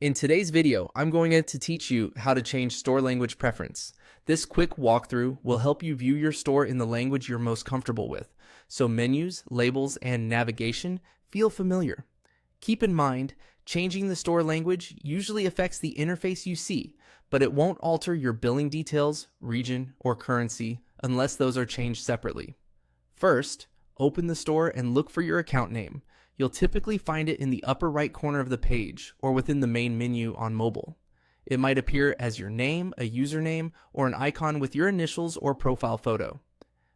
In today's video, I'm going to teach you how to change store language preference. This quick walkthrough will help you view your store in the language you're most comfortable with, so menus, labels, and navigation feel familiar. Keep in mind, changing the store language usually affects the interface you see, but it won't alter your billing details, region, or currency unless those are changed separately. First, open the store and look for your account name. You'll typically find it in the upper right corner of the page or within the main menu on mobile. It might appear as your name, a username, or an icon with your initials or profile photo.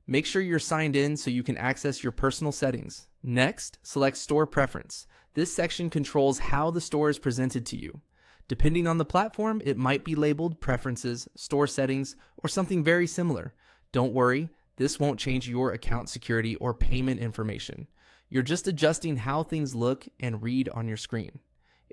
Make sure you're signed in so you can access your personal settings. Next, select Store Preference. This section controls how the store is presented to you. Depending on the platform, it might be labeled Preferences, Store Settings, or something very similar. Don't worry, this won't change your account security or payment information. You're just adjusting how things look and read on your screen.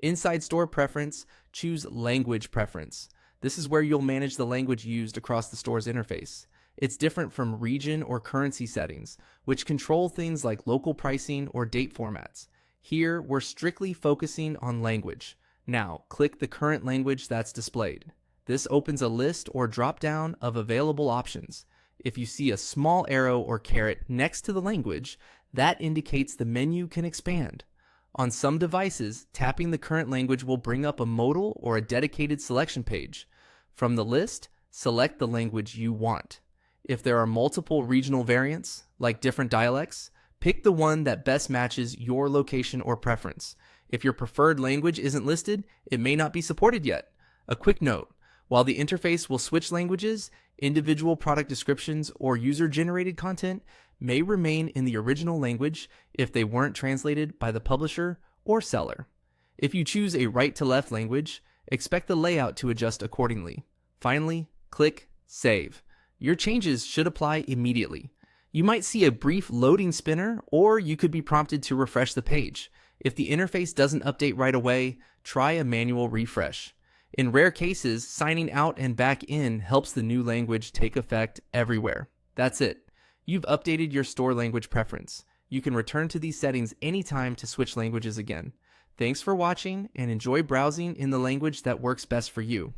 Inside Store Preference, choose Language Preference. This is where you'll manage the language used across the store's interface. It's different from region or currency settings, which control things like local pricing or date formats. Here, we're strictly focusing on language. Now, click the current language that's displayed. This opens a list or drop-down of available options. If you see a small arrow or caret next to the language, that indicates the menu can expand. On some devices, tapping the current language will bring up a modal or a dedicated selection page. From the list, select the language you want. If there are multiple regional variants, like different dialects, pick the one that best matches your location or preference. If your preferred language isn't listed, it may not be supported yet. A quick note: while the interface will switch languages, individual product descriptions or user-generated content may remain in the original language if they weren't translated by the publisher or seller. If you choose a right-to-left language, expect the layout to adjust accordingly. Finally, click Save. Your changes should apply immediately. You might see a brief loading spinner, or you could be prompted to refresh the page. If the interface doesn't update right away, try a manual refresh. In rare cases, signing out and back in helps the new language take effect everywhere. That's it. You've updated your store language preference. You can return to these settings anytime to switch languages again. Thanks for watching, and enjoy browsing in the language that works best for you.